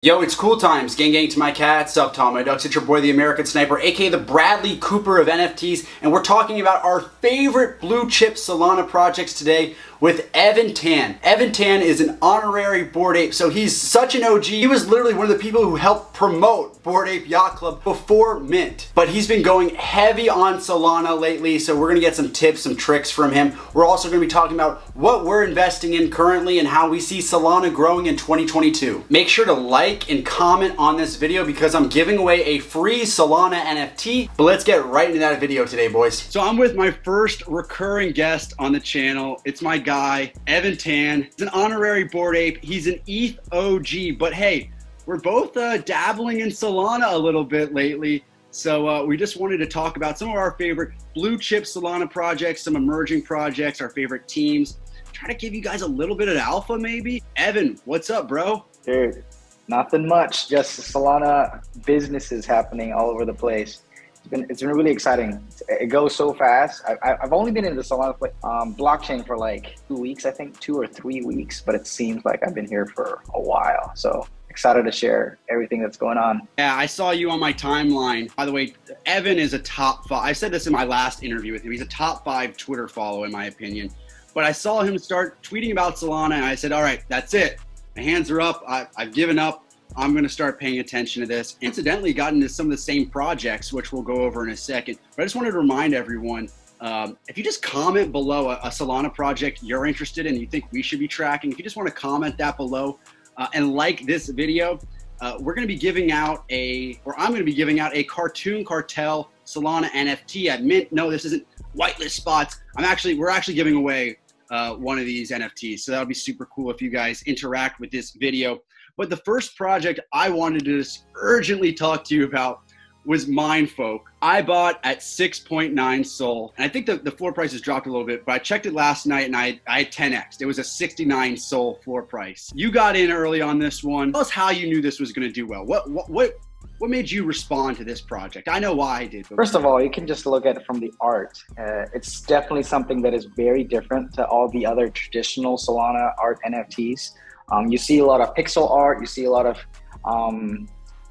Yo, it's cool times. Gang gang to my cat, sup Tom, my ducks, it's your boy the American Sniper, aka the Bradley Cooper of NFTs, and we're talking about our favorite blue chip Solana projects today with Evan Tan. Evan Tan is an honorary Bored Ape, so he's such an OG. He was literally one of the people who helped promote Bored Ape Yacht Club before Mint. But he's been going heavy on Solana lately, so we're gonna get some tips, some tricks from him. We're also gonna be talking about what we're investing in currently and how we see Solana growing in 2022. Make sure to like and comment on this video because I'm giving away a free Solana NFT. But let's get right into that video today, boys. So I'm with my first recurring guest on the channel. It's my guy, Evan Tan. He's an honorary Bored Ape. He's an ETH OG, but hey, we're both dabbling in Solana a little bit lately. So we just wanted to talk about some of our favorite blue chip Solana projects, some emerging projects, our favorite teams. Try to give you guys a little bit of alpha maybe. Evan, what's up, bro? Dude, nothing much. Just Solana businesses happening all over the place. It's been really exciting. It goes so fast. I've only been in the Solana blockchain for like 2 weeks, I think 2 or 3 weeks, but it seems like I've been here for a while. So excited to share everything that's going on. Yeah, I saw you on my timeline. By the way, Evan is a top 5. I said this in my last interview with him. He's a top 5 Twitter follow in my opinion. But I saw him start tweeting about Solana and I said, all right, that's it. My hands are up. I've given up. I'm going to start paying attention to this. Incidentally, got into some of the same projects, which we'll go over in a second. But I just wanted to remind everyone, if you just comment below a Solana project you're interested in, you think we should be tracking, if you just want to comment that below and like this video, we're going to be giving out I'm going to be giving out a Cartoon Cartel Solana NFT at Mint. No, this isn't whitelist spots. We're actually giving away one of these NFTs. So that'll be super cool if you guys interact with this video. But the first project I wanted to just urgently talk to you about was Minefolk. I bought at 6.9 SOL. And I think the floor price has dropped a little bit, but I checked it last night and I had 10x. It was a 69 SOL floor price. You got in early on this one. Tell us how you knew this was gonna do well. What made you respond to this project? I know why I did. First of all, you can just look at it from the art. It's definitely something that is very different to all the other traditional Solana art NFTs. You see a lot of pixel art. You see a lot of,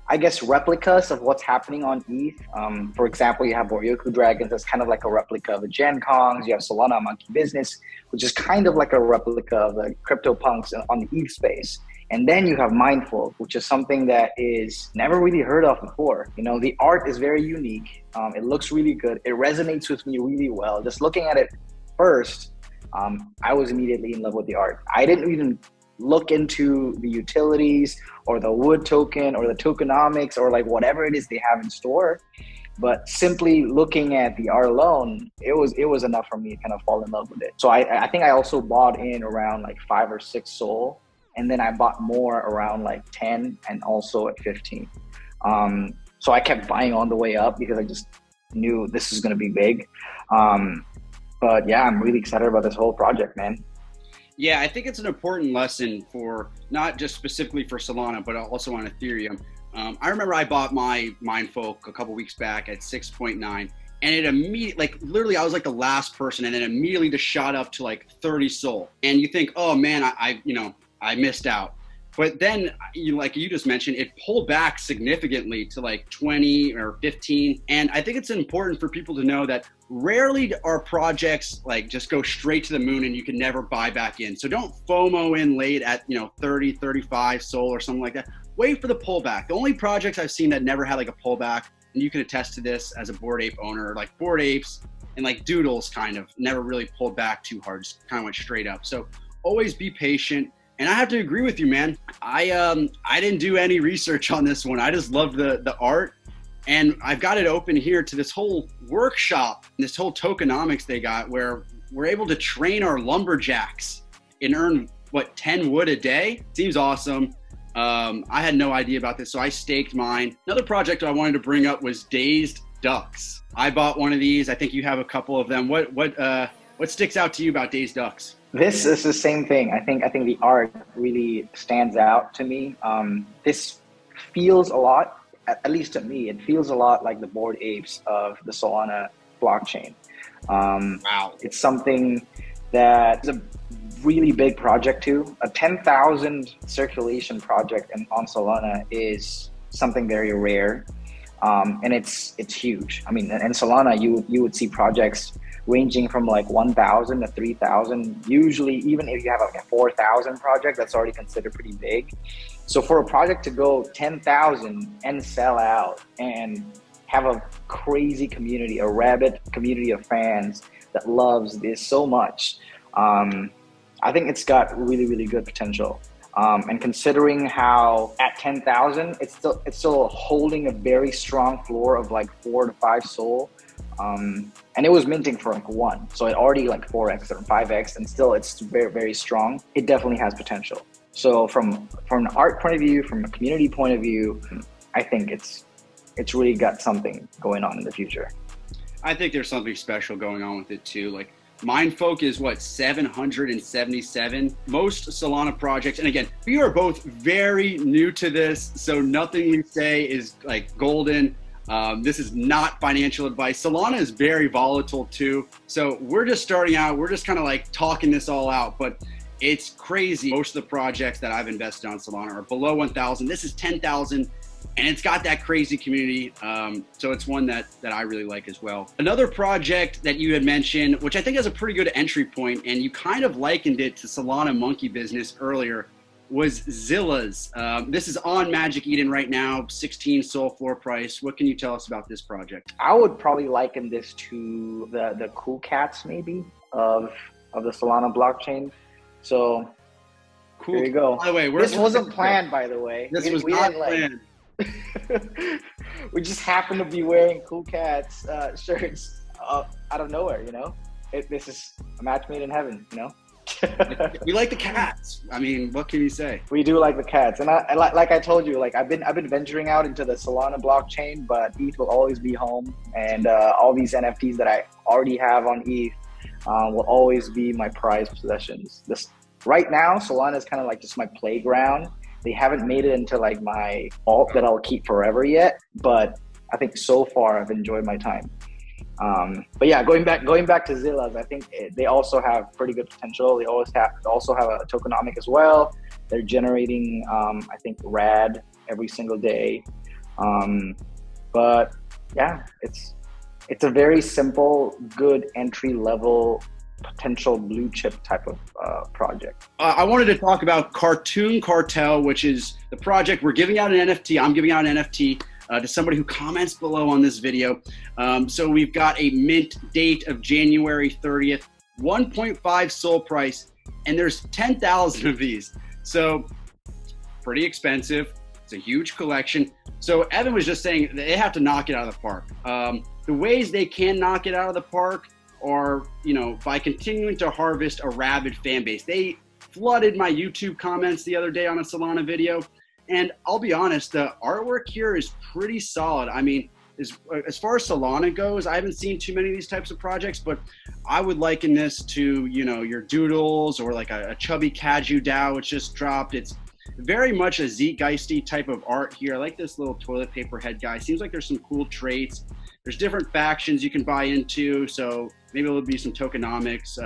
I guess, replicas of what's happening on ETH. For example, you have Boryoku Dragons. That's kind of like a replica of the Gen Kongs. You have Solana Monkey Business, which is kind of like a replica of the CryptoPunks on the ETH space. And then you have Minefolk, which is something that is never really heard of before. You know, the art is very unique. It looks really good. It resonates with me really well. Just looking at it first, I was immediately in love with the art. I didn't even look into the utilities or the wood token or the tokenomics or like whatever it is they have in store. But simply looking at the art alone, it was enough for me to kind of fall in love with it. So I think I also bought in around like 5 or 6 SOL. And then I bought more around like 10 and also at 15. So I kept buying on the way up because I just knew this is going to be big. But yeah, I'm really excited about this whole project, man. Yeah, I think it's an important lesson for not just specifically for Solana, but also on Ethereum. I remember I bought my Minefolk a couple weeks back at 6.9 and it immediately, like literally I was like the last person and then immediately just shot up to like 30 SOL. And you think, oh man, I missed out. But then, like you just mentioned, it pulled back significantly to like 20 or 15. And I think it's important for people to know that rarely are projects like just go straight to the moon and you can never buy back in. So don't FOMO in late at 30, 35 SOL or something like that. Wait for the pullback. The only projects I've seen that never had like a pullback, and you can attest to this as a Bored Ape owner, like Bored Apes and like Doodles kind of never really pulled back too hard, just kind of went straight up. So always be patient. And I have to agree with you, man. I didn't do any research on this one. I just loved the art. And I've got it open here to this whole workshop, this whole tokenomics they got where we're able to train our lumberjacks and earn, what, 10 wood a day? Seems awesome. I had no idea about this, so I staked mine. Another project I wanted to bring up was Dazed Ducks. I bought one of these. I think you have a couple of them. What sticks out to you about Dazed Ducks? This is the same thing. I think the art really stands out to me. This feels a lot, at least to me, it feels a lot like the Bored Apes of the Solana blockchain. Wow. It's something that is a really big project too. A 10,000 circulation project on Solana is something very rare, and it's huge. I mean, in Solana, you would see projects ranging from like 1,000 to 3,000. Usually, even if you have like a 4,000 project, that's already considered pretty big. So for a project to go 10,000 and sell out and have a crazy community, a rabid community of fans that loves this so much, I think it's got really, really good potential. And considering how at 10,000, it's still holding a very strong floor of like 4 to 5 SOL. And it was minting for like 1, so it already like 4x or 5x, and still it's very, very strong. It definitely has potential. So from an art point of view, from a community point of view, I think it's really got something going on in the future. I think there's something special going on with it too. Like Minefolk is what, 777. Most Solana projects, and again, we are both very new to this, so nothing we say is like golden. This is not financial advice. Solana is very volatile too. So we're just starting out. We're just kind of like talking this all out, but it's crazy. Most of the projects that I've invested on Solana are below 1,000. This is 10,000. And it's got that crazy community. So it's one that I really like as well. Another project that you had mentioned, which I think has a pretty good entry point, and you kind of likened it to Solana monkey business earlier, was Zilla's. This is on Magic Eden right now, 16 SOL floor price. What can you tell us about this project? I would probably liken this to the cool cats maybe of the Solana blockchain. So cool. There you go. By the way, this wasn't planned, by the way. This was not planned. We just happen to be wearing cool cats shirts out of nowhere, you know. This is a match made in heaven, you know. We like the cats. I mean, what can you say? We do like the cats, and I like I told you, like I've been venturing out into the Solana blockchain, but ETH will always be home, and all these NFTs that I already have on ETH will always be my prized possessions. Right now, Solana is kind of like just my playground. They haven't made it into like my alt that I'll keep forever yet, but I think so far I've enjoyed my time. But yeah, going back to Zilla's, I think they also have pretty good potential. They also have a tokenomic as well. They're generating, I think, RAD every single day. But yeah, it's a very simple, good entry level, potential blue chip type of project. I wanted to talk about Cartoon Cartel, which is the project. We're giving out an NFT. I'm giving out an NFT to somebody who comments below on this video. So we've got a mint date of January 30th, 1.5 SOL price, and there's 10,000 of these. So pretty expensive. It's a huge collection. So Evan was just saying they have to knock it out of the park. The ways they can knock it out of the park are, you know, by continuing to harvest a rabid fan base. They flooded my YouTube comments the other day on a Solana video, and I'll be honest, the artwork here is pretty solid. I mean, as far as Solana goes, I haven't seen too many of these types of projects, but I would liken this to, you know, your doodles or like a chubby kaiju DAO which just dropped. It's very much a zeitgeisty type of art here. I like this little toilet paper head guy. Seems like there's some cool traits. There's different factions you can buy into, so maybe there'll be some tokenomics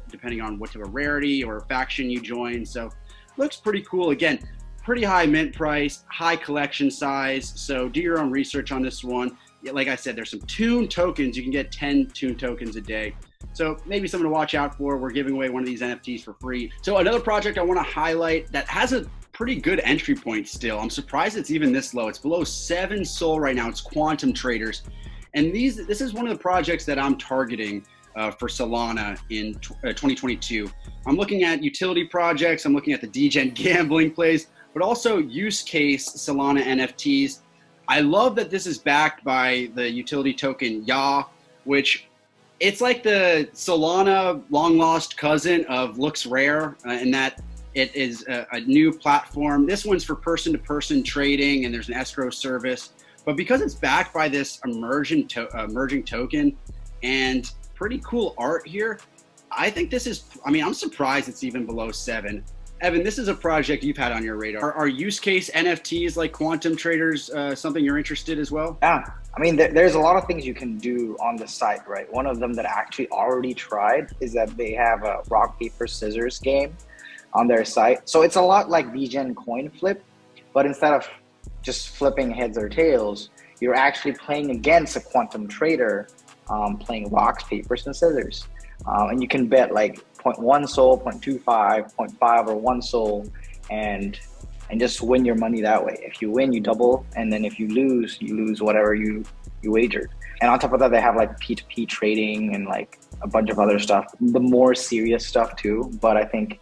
depending on what type of rarity or faction you join. So looks pretty cool. Again, pretty high mint price, high collection size. So do your own research on this one. Yeah, like I said, there's some Toon tokens. You can get 10 Toon tokens a day. So maybe something to watch out for. We're giving away one of these NFTs for free. So another project I want to highlight that has a pretty good entry point still. I'm surprised it's even this low. It's below 7 SOL right now. It's Quantum Traders. And this is one of the projects that I'm targeting for Solana in 2022. I'm looking at utility projects. I'm looking at the degen gambling plays, but also use case Solana NFTs. I love that this is backed by the utility token yacht, which it's like the Solana long lost cousin of Looks Rare, in that it is a new platform. This one's for person-to-person trading, and there's an escrow service. But because it's backed by this emerging token and pretty cool art here, I think this is, I mean, I'm surprised it's even below 7. Evan, this is a project you've had on your radar. Are use case NFTs like quantum traders something you're interested as well? Yeah, I mean, there's a lot of things you can do on the site, right? One of them that I actually already tried is that they have a rock, paper, scissors game on their site. So it's a lot like VGen coin flip, but instead of just flipping heads or tails, you're actually playing against a quantum trader, playing rocks, papers, and scissors. And you can bet like 0.1 SOL, 0.25, 0.5, or 1 SOL, and just win your money that way. If you win, you double, and then if you lose whatever you wagered. And on top of that, they have like P2P trading and like a bunch of other stuff, the more serious stuff too. But I think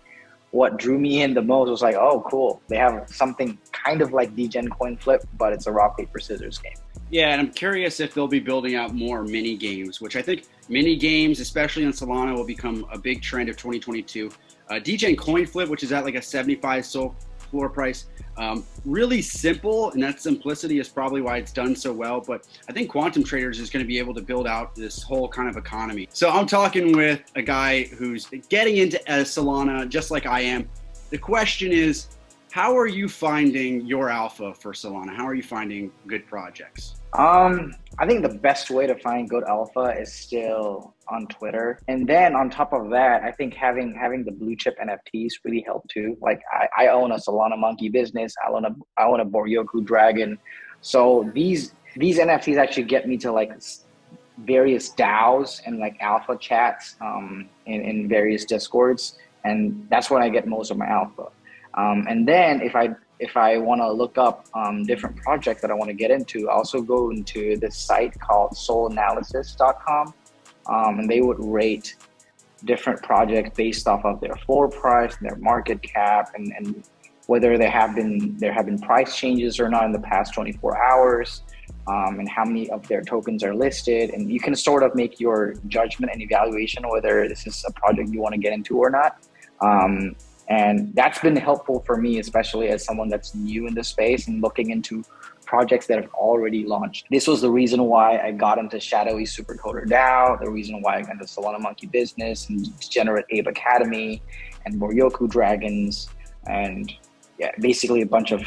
what drew me in the most was like, oh, cool. They have something kind of like DGen coin flip, but it's a rock, paper, scissors game. Yeah, and I'm curious if they'll be building out more mini games, which I think mini games, especially on Solana, will become a big trend of 2022. DGen coin flip, which is at like a 75 SOL floor price, really simple, and that simplicity is probably why it's done so well. But I think quantum traders is going to be able to build out this whole kind of economy. So I'm talking with a guy who's getting into Solana just like I am. The question is, how are you finding your alpha for Solana? How are you finding good projects? I think the best way to find good alpha is still on Twitter. And then on top of that, I think having the blue chip NFTs really help too. Like I own a Solana monkey business. I own a Boryoku dragon. So these NFTs actually get me to like various DAOs and like alpha chats in various Discords. And that's when I get most of my alpha. And then if I want to look up different projects that I want to get into, I also go into this site called solanalysis.com, and they would rate different projects based off of their floor price and their market cap, and whether there have been price changes or not in the past 24 hours, and how many of their tokens are listed. And you can sort of make your judgment and evaluation whether this is a project you want to get into or not. And that's been helpful for me, especially as someone that's new in the space and looking into projects that have already launched. This was the reason why I got into Shadowy Supercoder DAO, the reason why I got into Solana Monkey Business and Degenerate Ape Academy and Boryoku Dragons, and yeah, basically a bunch of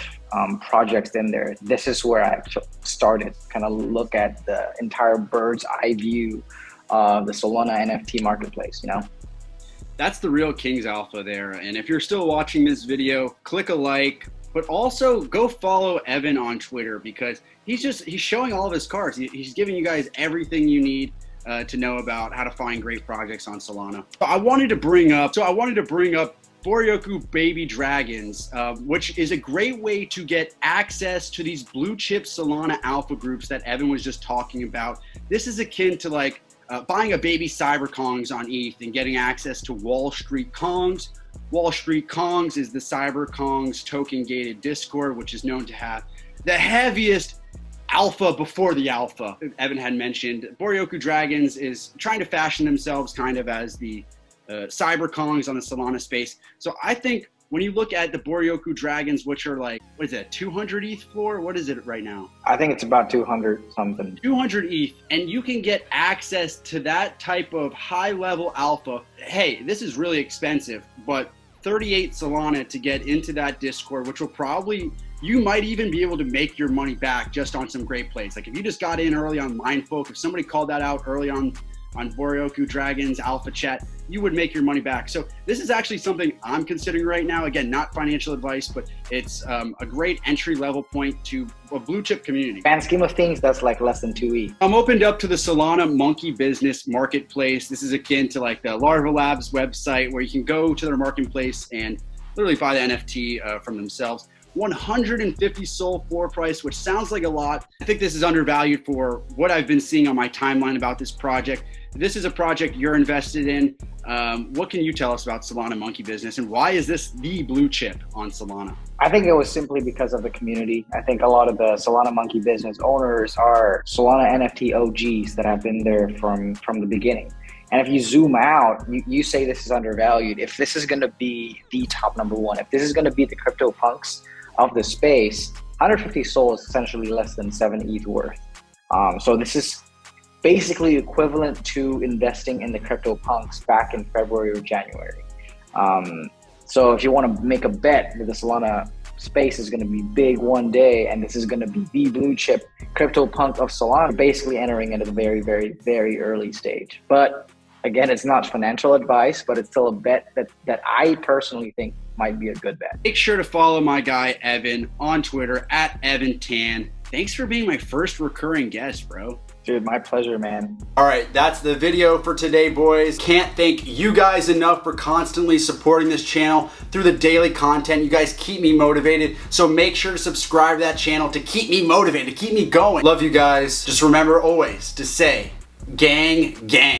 projects in there. This is where I started kind of look at the entire bird's eye view of the Solana NFT marketplace, you know? That's the real King's Alpha there. And if you're still watching this video, click a like, but also go follow Evan on Twitter, because he's showing all of his cards. He's giving you guys everything you need to know about how to find great projects on Solana. So I wanted to bring up Boryoku Baby Dragons, which is a great way to get access to these blue chip Solana alpha groups that Evan was just talking about. This is akin to like buying a baby cyber Kongs on ETH and getting access to Wall Street Kongs. Wall Street Kongs is the cyber Kongs token gated Discord, which is known to have the heaviest alpha before the alpha. Evan had mentioned Boryoku Dragons is trying to fashion themselves kind of as the cyber Kongs on the Solana space. So I think when you look at the Boryoku Dragons, which are like, what is it, 200 ETH floor? What is it right now? I think it's about 200 something. 200 ETH, and you can get access to that type of high level alpha. Hey, this is really expensive, but 38 Solana to get into that Discord, which will probably, you might even be able to make your money back just on some great plays. Like if you just got in early on Minefolk, if somebody called that out early on Boryoku Dragons alpha chat, you would make your money back. So this is actually something I'm considering right now. Again, not financial advice, but it's a great entry level point to a blue chip community. Grand scheme of things, that's like less than 2 ETH. I'm opened up to the Solana Monkey Business Marketplace. This is akin to like the Larva Labs website, where you can go to their marketplace and literally buy the NFT from themselves. 150 SOL floor price, which sounds like a lot. I think this is undervalued for what I've been seeing on my timeline about this project. This is a project you're invested in. What can you tell us about Solana Monkey Business, and why is this the blue chip on Solana? I think it was simply because of the community. I think a lot of the Solana Monkey Business owners are Solana NFT OGs that have been there from the beginning. And if you zoom out, you say this is undervalued. If this is going to be the top number one, if this is going to be the CryptoPunks of the space, 150 SOL is essentially less than 7 ETH worth. So this is basically equivalent to investing in the CryptoPunks back in February or January. So if you want to make a bet that the Solana space is going to be big one day, and this is going to be the blue chip crypto punk of Solana, basically entering at a very, very, very early stage. But again, it's not financial advice, but it's still a bet that I personally think might be a good bet. Make sure to follow my guy Evan on Twitter at EvanTan. Thanks for being my first recurring guest, bro. Dude, my pleasure, man. All right, that's the video for today, boys. Can't thank you guys enough for constantly supporting this channel through the daily content. You guys keep me motivated, so make sure to subscribe to that channel to keep me motivated, to keep me going. Love you guys. Just remember always to say, gang, gang.